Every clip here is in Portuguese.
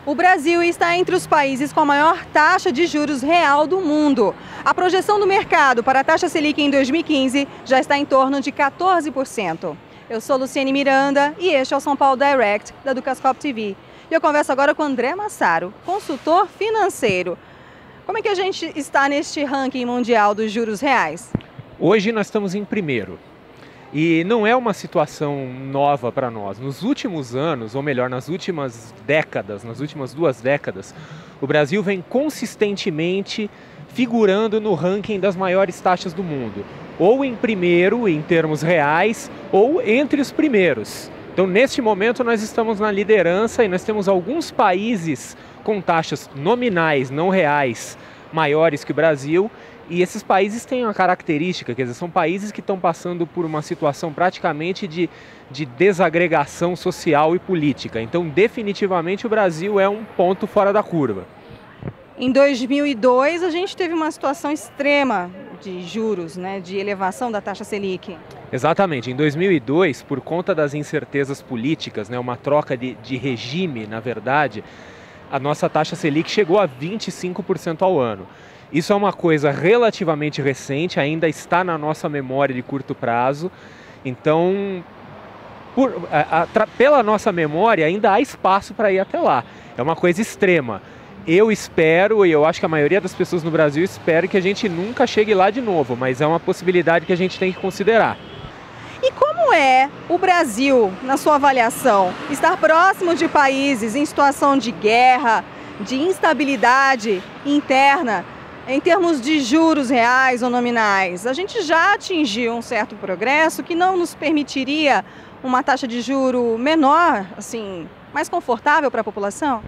O Brasil está entre os países com a maior taxa de juros real do mundo. A projeção do mercado para a taxa Selic em 2015 já está em torno de 14%. Eu sou Luciane Miranda e este é o São Paulo Direct da Ducascop TV. E eu converso agora com André Massaro, consultor financeiro. Como é que a gente está neste ranking mundial dos juros reais? Hoje nós estamos em primeiro. E não é uma situação nova para nós. Nos últimos anos, ou melhor, nas últimas décadas, nas últimas 2 décadas, o Brasil vem consistentemente figurando no ranking das maiores taxas do mundo. Ou em primeiro, em termos reais, ou entre os primeiros. Então, neste momento, nós estamos na liderança e nós temos alguns países com taxas nominais, não reais, maiores que o Brasil. E esses países têm uma característica, quer dizer, são países que estão passando por uma situação praticamente de desagregação social e política. Então, definitivamente, o Brasil é um ponto fora da curva. Em 2002, a gente teve uma situação extrema de juros, né, de elevação da taxa Selic. Exatamente. Em 2002, por conta das incertezas políticas, né, uma troca de regime, na verdade, a nossa taxa Selic chegou a 25% ao ano. Isso é uma coisa relativamente recente, ainda está na nossa memória de curto prazo. Então, pela nossa memória, ainda há espaço para ir até lá. É uma coisa extrema. Eu espero, e eu acho que a maioria das pessoas no Brasil espera que a gente nunca chegue lá de novo, mas é uma possibilidade que a gente tem que considerar. E como é o Brasil, na sua avaliação, estar próximo de países em situação de guerra, de instabilidade interna, em termos de juros reais ou nominais? A gente já atingiu um certo progresso que não nos permitiria uma taxa de juro menor, assim, mais confortável para a população?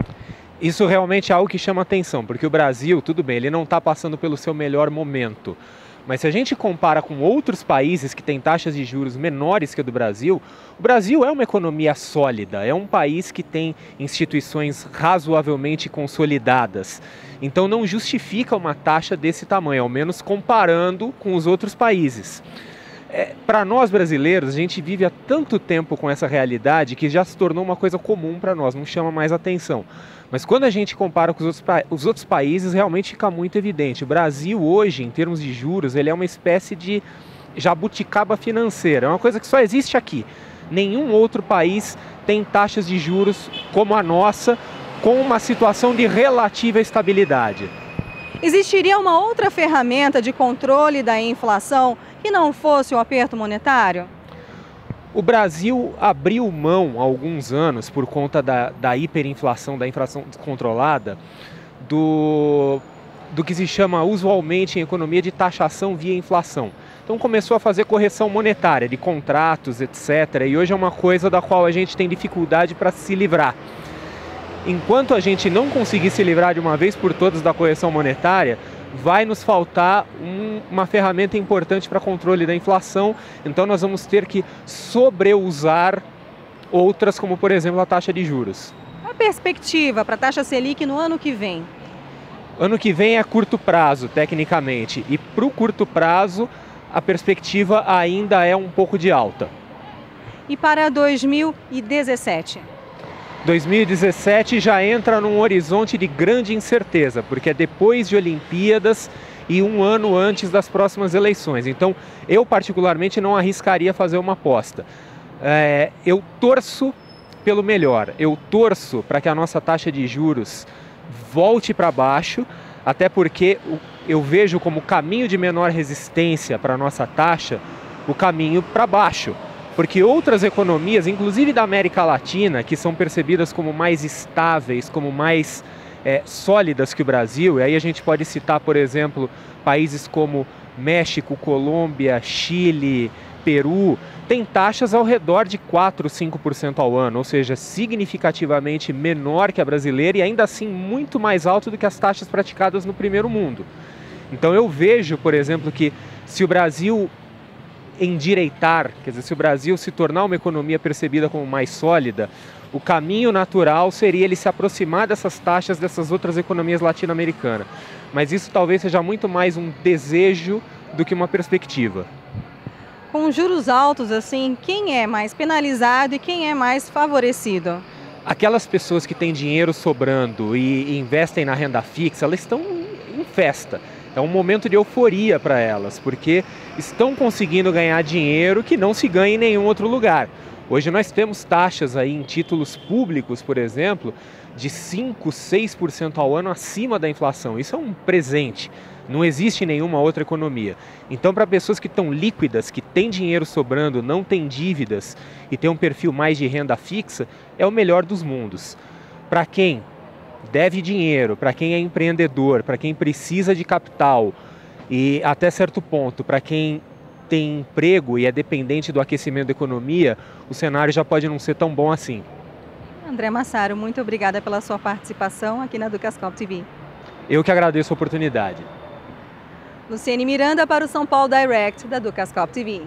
Isso realmente é algo que chama atenção, porque o Brasil, tudo bem, ele não está passando pelo seu melhor momento. Mas se a gente compara com outros países que têm taxas de juros menores que a do Brasil, o Brasil é uma economia sólida, é um país que tem instituições razoavelmente consolidadas. Então não justifica uma taxa desse tamanho, ao menos comparando com os outros países. Para nós brasileiros, a gente vive há tanto tempo com essa realidade que já se tornou uma coisa comum para nós, não chama mais atenção. Mas quando a gente compara com os outros países, realmente fica muito evidente. O Brasil hoje, em termos de juros, ele é uma espécie de jabuticaba financeira. É uma coisa que só existe aqui. Nenhum outro país tem taxas de juros como a nossa, com uma situação de relativa estabilidade. Existiria uma outra ferramenta de controle da inflação que não fosse o aperto monetário? O Brasil abriu mão há alguns anos, por conta da hiperinflação, da inflação descontrolada, do que se chama usualmente em economia de taxação via inflação. Então começou a fazer correção monetária de contratos, etc. E hoje é uma coisa da qual a gente tem dificuldade para se livrar. Enquanto a gente não conseguir se livrar de uma vez por todas da correção monetária, vai nos faltar uma ferramenta importante para controle da inflação. Então nós vamos ter que sobreusar outras, como por exemplo a taxa de juros. A perspectiva para a taxa Selic no ano que vem? Ano que vem é curto prazo, tecnicamente. E para o curto prazo, a perspectiva ainda é um pouco de alta. E para 2017? 2017 já entra num horizonte de grande incerteza, porque é depois de Olimpíadas e um ano antes das próximas eleições. Então, eu particularmente não arriscaria fazer uma aposta. Eu torço pelo melhor, eu torço para que a nossa taxa de juros volte para baixo, até porque eu vejo como caminho de menor resistência para a nossa taxa o caminho para baixo. Porque outras economias, inclusive da América Latina, que são percebidas como mais estáveis, como mais sólidas que o Brasil, e aí a gente pode citar, por exemplo, países como México, Colômbia, Chile, Peru, têm taxas ao redor de 4, 5% ao ano, ou seja, significativamente menor que a brasileira e ainda assim muito mais alto do que as taxas praticadas no primeiro mundo. Então eu vejo, por exemplo, que se o Brasil endireitar, quer dizer, se o Brasil se tornar uma economia percebida como mais sólida, o caminho natural seria ele se aproximar dessas taxas dessas outras economias latino-americanas. Mas isso talvez seja muito mais um desejo do que uma perspectiva. Com juros altos, assim, quem é mais penalizado e quem é mais favorecido? Aquelas pessoas que têm dinheiro sobrando e investem na renda fixa, elas estão em festa. É um momento de euforia para elas, porque estão conseguindo ganhar dinheiro que não se ganha em nenhum outro lugar. Hoje nós temos taxas aí em títulos públicos, por exemplo, de 5, 6% ao ano acima da inflação. Isso é um presente. Não existe em nenhuma outra economia. Então, para pessoas que estão líquidas, que têm dinheiro sobrando, não têm dívidas e têm um perfil mais de renda fixa, é o melhor dos mundos. Para quem deve dinheiro, para quem é empreendedor, para quem precisa de capital e até certo ponto, para quem tem emprego e é dependente do aquecimento da economia, o cenário já pode não ser tão bom assim. André Massaro, muito obrigada pela sua participação aqui na Ducascop TV. Eu que agradeço a oportunidade. Luciene Miranda para o São Paulo Direct da Ducascop TV.